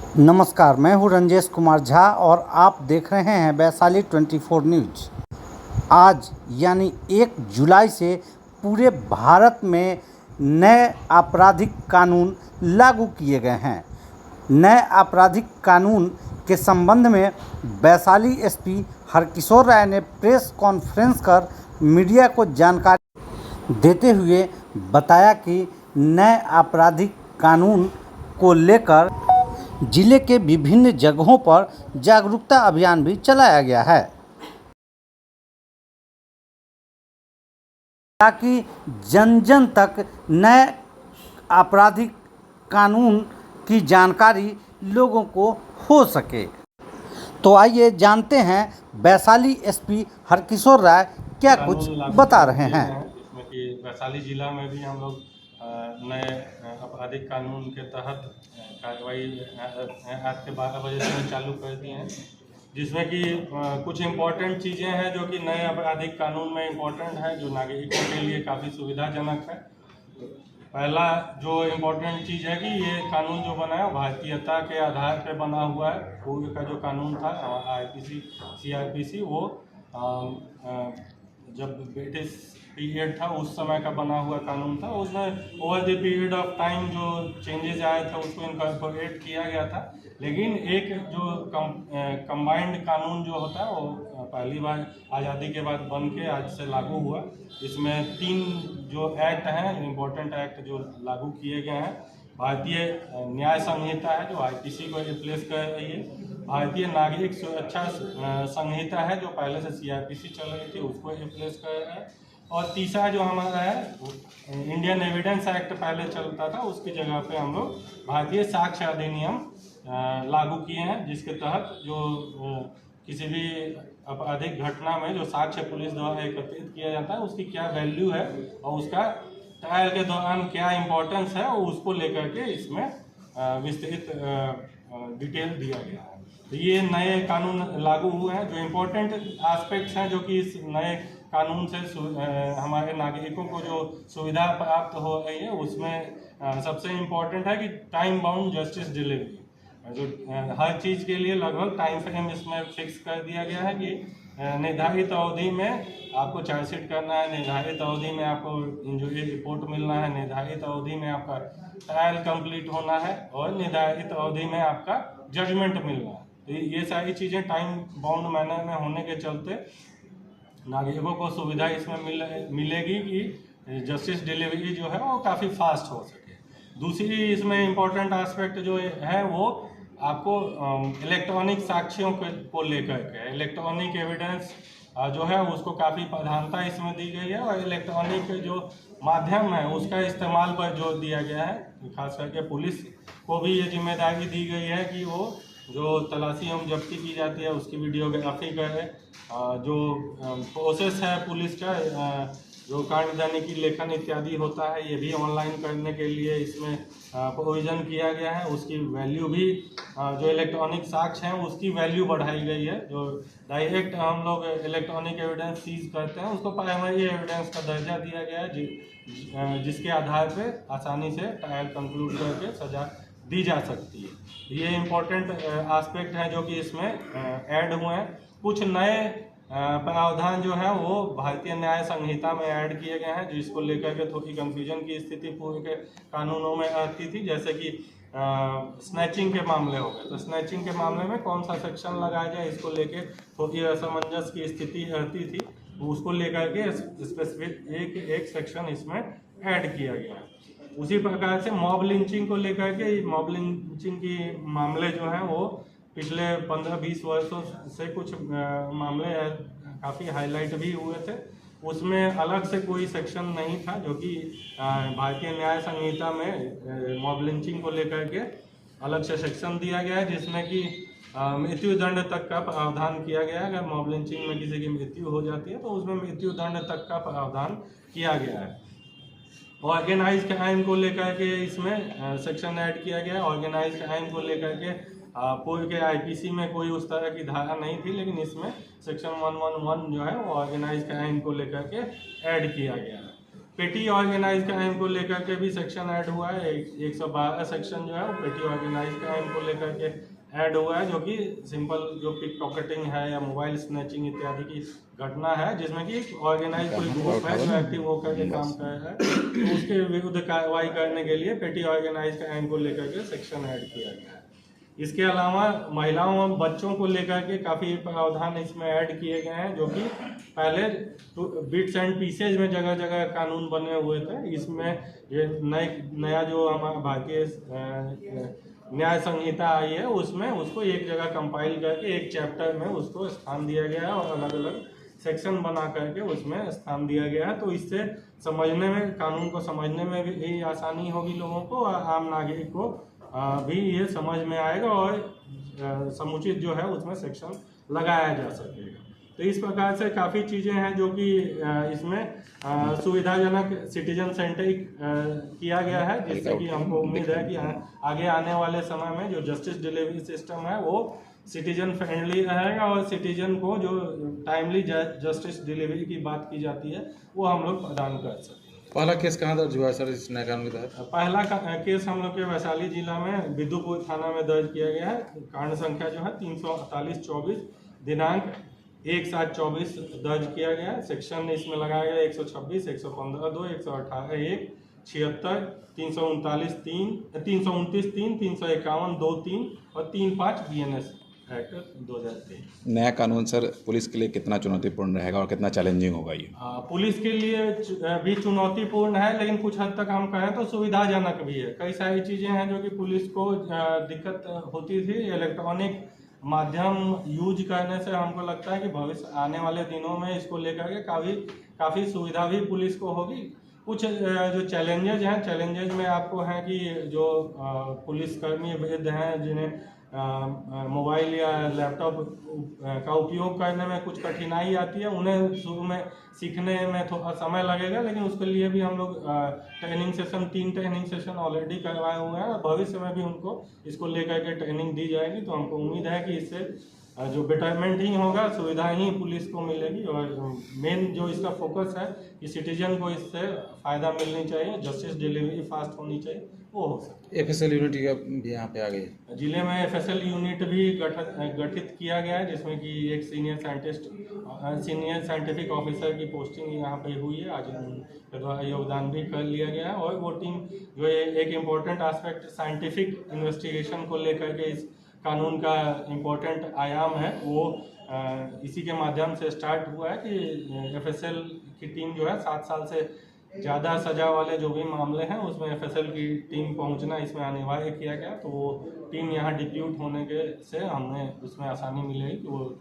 नमस्कार, मैं हूं रंजेश कुमार झा और आप देख रहे हैं वैशाली 24 न्यूज। आज यानी 1 जुलाई से पूरे भारत में नए आपराधिक कानून लागू किए गए हैं। नए आपराधिक कानून के संबंध में वैशाली एसपी हरकिशोर राय ने प्रेस कॉन्फ्रेंस कर मीडिया को जानकारी देते हुए बताया कि नए आपराधिक कानून को लेकर जिले के विभिन्न जगहों पर जागरूकता अभियान भी चलाया गया है ताकि जन जन तक नए आपराधिक कानून की जानकारी लोगों को हो सके। तो आइए जानते हैं वैशाली एसपी हरकिशोर राय क्या कुछ बता रहे हैं। इसमें कि वैशाली जिला में भी हम लोग नए आपराधिक कानून के तहत कार्रवाई आज के 12 बजे से चालू कर दिए हैं, जिसमें कि कुछ इम्पोर्टेंट चीज़ें हैं जो कि नए आपराधिक कानून में इम्पोर्टेंट है, जो नागरिकों के लिए काफ़ी सुविधाजनक है। पहला जो इम्पोर्टेंट चीज़ है कि ये कानून जो बना है भारतीयता के आधार पर बना हुआ है। पूर्व का जो कानून था आईपीसी सीआरपीसी वो जब ब्रिटिश पीरियड था उस समय का बना हुआ कानून था। उसमें over the period of time जो चेंजेस आए थे उसको इनकॉर्पोरेट किया गया था, लेकिन एक जो कंबाइंड कानून जो होता है वो पहली बार आज़ादी के बाद बन के आज से लागू हुआ। इसमें 3 जो एक्ट हैं इम्पोर्टेंट एक्ट जो लागू किए गए हैं। भारतीय न्याय संहिता है जो आईपीसी को रिप्लेस कर रही है। भारतीय नागरिक सुरक्षा संहिता है जो पहले से सीआरपीसी चल रही थी उसको रिप्लेस कर रहा है। और तीसरा जो हमारा है इंडियन एविडेंस एक्ट पहले चलता था, उसकी जगह पे हम लोग भारतीय साक्ष्य अधिनियम लागू किए हैं, जिसके तहत जो किसी भी आपराधिक घटना में जो साक्ष्य पुलिस द्वारा एकत्रित किया जाता है उसकी क्या वैल्यू है और उसका ट्रायल के दौरान क्या इम्पोर्टेंस है और उसको लेकर के इसमें विस्तृत डिटेल दिया गया है। तो ये नए कानून लागू हुए हैं। जो इम्पोर्टेंट एस्पेक्ट्स हैं जो कि इस नए कानून से हमारे नागरिकों को जो सुविधा प्राप्त हो रही है उसमें सबसे इम्पोर्टेंट है कि टाइम बाउंड जस्टिस डिलीवरी। जो हर चीज़ के लिए लगभग टाइम फ्रेम इसमें फिक्स कर दिया गया है कि निर्धारित अवधि में आपको चार्जशीट करना है, निर्धारित अवधि में आपको इंजरी रिपोर्ट मिलना है, निर्धारित अवधि में आपका ट्रायल कंप्लीट होना है और निर्धारित अवधि में आपका जजमेंट मिलना है। तो ये सारी चीज़ें टाइम बाउंड मैनर में होने के चलते नागरिकों को सुविधा इसमें मिलेगी कि जस्टिस डिलीवरी जो है वो काफ़ी फास्ट हो सके। दूसरी इसमें इम्पोर्टेंट एस्पेक्ट जो है वो आपको इलेक्ट्रॉनिक साक्ष्यों को लेकर के इलेक्ट्रॉनिक एविडेंस जो है उसको काफ़ी प्राधान्यता इसमें दी गई है और इलेक्ट्रॉनिक जो माध्यम है उसका इस्तेमाल पर जोर दिया गया है। खास करके पुलिस को भी ये जिम्मेदारी दी गई है कि वो जो तलाशी एवं जब्ती की जाती है उसकी वीडियोग्राफी करे। जो प्रोसेस है पुलिस का जो कांड दैनिकी लेखन इत्यादि होता है ये भी ऑनलाइन करने के लिए इसमें प्रोविज़न किया गया है। उसकी वैल्यू भी जो इलेक्ट्रॉनिक साक्ष्य हैं उसकी वैल्यू बढ़ाई गई है। जो डायरेक्ट हम लोग इलेक्ट्रॉनिक एविडेंस सीज करते हैं उसको प्राइमरी एविडेंस का दर्जा दिया गया है, जिसके आधार पर आसानी से ट्रायल कंक्लूड करके सजा दी जा सकती है। ये इम्पोर्टेंट एस्पेक्ट हैं जो कि इसमें ऐड हुए हैं। कुछ नए प्रावधान जो है वो भारतीय न्याय संहिता में ऐड किए गए हैं, जिसको लेकर के थोड़ी कंफ्यूजन की स्थिति पूर्व के कानूनों में आती थी। जैसे कि स्नैचिंग के मामले हो गए, तो स्नैचिंग के मामले में कौन सा सेक्शन लगाया जाए इसको लेके थोड़ी असमंजस की स्थिति रहती थी, उसको लेकर के स्पेसिफिक एक सेक्शन इसमें ऐड किया गया है। उसी प्रकार से मॉब लिंचिंग को लेकर के मॉब लिंचिंग की मामले जो हैं वो पिछले 15-20 वर्षों से कुछ मामले काफ़ी हाईलाइट भी हुए थे। उसमें अलग से कोई सेक्शन नहीं था जो कि भारतीय न्याय संहिता में मॉब लिंचिंग को लेकर के अलग से सेक्शन दिया गया है, जिसमें कि मृत्युदंड तक का प्रावधान किया गया है। अगर मॉब लिंचिंग में किसी की मृत्यु हो जाती है तो उसमें मृत्युदंड तक का प्रावधान किया गया है। ऑर्गेनाइज क्राइम को लेकर के इसमें सेक्शन ऐड किया गया है। ऑर्गेनाइज क्राइम को लेकर के पूर्व के आईपीसी में कोई उस तरह की धारा नहीं थी, लेकिन इसमें सेक्शन 111 जो है वो ऑर्गेनाइज क्राइम को लेकर के ऐड किया गया है। पेटी ऑर्गेनाइज क्राइम को लेकर के भी सेक्शन ऐड हुआ है। 112 सेक्शन जो है वो पेटी ऑर्गेनाइज क्राइम को लेकर के ऐड हुआ है, जो कि सिंपल जो पिक पॉकेटिंग है या मोबाइल स्नैचिंग इत्यादि की घटना है, जिसमें कि ऑर्गेनाइज कोई ग्रुप है जो एक्टिव होकर के काम कर रहा है, तो उसके विरुद्ध कार्रवाई करने के लिए पेटी ऑर्गेनाइज क्राइम को लेकर के सेक्शन ऐड किया गया है। इसके अलावा महिलाओं और बच्चों को लेकर के काफ़ी प्रावधान इसमें ऐड किए गए हैं, जो कि पहले बिट्स एंड पीसेज में जगह जगह कानून बने हुए थे। इसमें ये नया जो हमारा भारतीय न्याय संहिता आई है, उसमें उसको एक जगह कंपाइल करके एक चैप्टर में उसको स्थान दिया गया है और अलग अलग सेक्शन बना करके उसमें स्थान दिया गया है। तो इससे समझने में, कानून को समझने में भी आसानी होगी लोगों को, और आम नागरिक को भी ये समझ में आएगा और समुचित जो है उसमें सेक्शन लगाया जा सकेगा। तो इस प्रकार से काफ़ी चीज़ें हैं जो कि इसमें सुविधाजनक सिटीजन सेंट्रिक किया गया है, जिससे कि हमको उम्मीद है कि आगे आने वाले समय में जो जस्टिस डिलीवरी सिस्टम है वो सिटीजन फ्रेंडली रहेगा और सिटीजन को जो टाइमली जस्टिस डिलीवरी की बात की जाती है वो हम लोग प्रदान कर सकते हैं। पहला केस कहाँ दर्ज हुआ है सर इस नए कानून के तहत? पहला केस हम लोग के वैशाली जिला में बिदुपुर थाना में दर्ज किया गया है। कांड संख्या जो है 348/24 दिनांक 1/7/24 दर्ज किया गया है। सेक्शन इसमें लगाया गया 126, 115(2), 118(1), 76, 339(3), 329(3), 351(2)(3) और 35 BNS एक्ट 2023। नया कानून सर पुलिस के लिए कितना चुनौतीपूर्ण रहेगा और कितना चैलेंजिंग होगा ये? पुलिस के लिए भी चुनौतीपूर्ण है, लेकिन कुछ हद तक हम कहें तो सुविधाजनक भी है। कई सारी चीज़ें हैं जो कि पुलिस को दिक्कत होती थी। इलेक्ट्रॉनिक माध्यम यूज करने से हमको लगता है कि भविष्य आने वाले दिनों में इसको लेकर के काफ़ी सुविधा भी पुलिस को होगी। कुछ जो चैलेंजेज हैं, चैलेंजेज में आपको हैं कि जो पुलिसकर्मी वृद्ध हैं जिन्हें मोबाइल या लैपटॉप का उपयोग करने में कुछ कठिनाई आती है, उन्हें शुरू में सीखने में थोड़ा समय लगेगा, लेकिन उसके लिए भी हम लोग training session 3 training session already करवाए हुए हैं और भविष्य में भी उनको इसको लेकर के ट्रेनिंग दी जाएगी। तो हमको उम्मीद है कि इससे जो बेटरमेंट ही होगा, सुविधा ही पुलिस को मिलेगी और मेन जो इसका फोकस है कि सिटीजन को इससे फ़ायदा मिलनी चाहिए, जस्टिस डिलीवरी फास्ट होनी चाहिए, वो हो सकता है। FSL यूनिट भी यहाँ पे आ गई है। जिले में FSL यूनिट भी गठित किया गया है, जिसमें कि एक सीनियर साइंटिफिक ऑफिसर की पोस्टिंग यहाँ पे हुई है। आज उनके द्वारा योगदान भी कर लिया गया है और वो टीम जो एक इम्पोर्टेंट एस्पेक्ट साइंटिफिक इन्वेस्टिगेशन को लेकर के इस कानून का इम्पोर्टेंट आयाम है, वो इसी के माध्यम से स्टार्ट हुआ है कि FSL की टीम जो है 7 साल से ज़्यादा सजा वाले जो भी मामले हैं उसमें FSL की टीम पहुंचना इसमें अनिवार्य किया गया। तो वो टीम यहाँ डिप्यूट होने के से हमें उसमें आसानी मिलेगी कि वो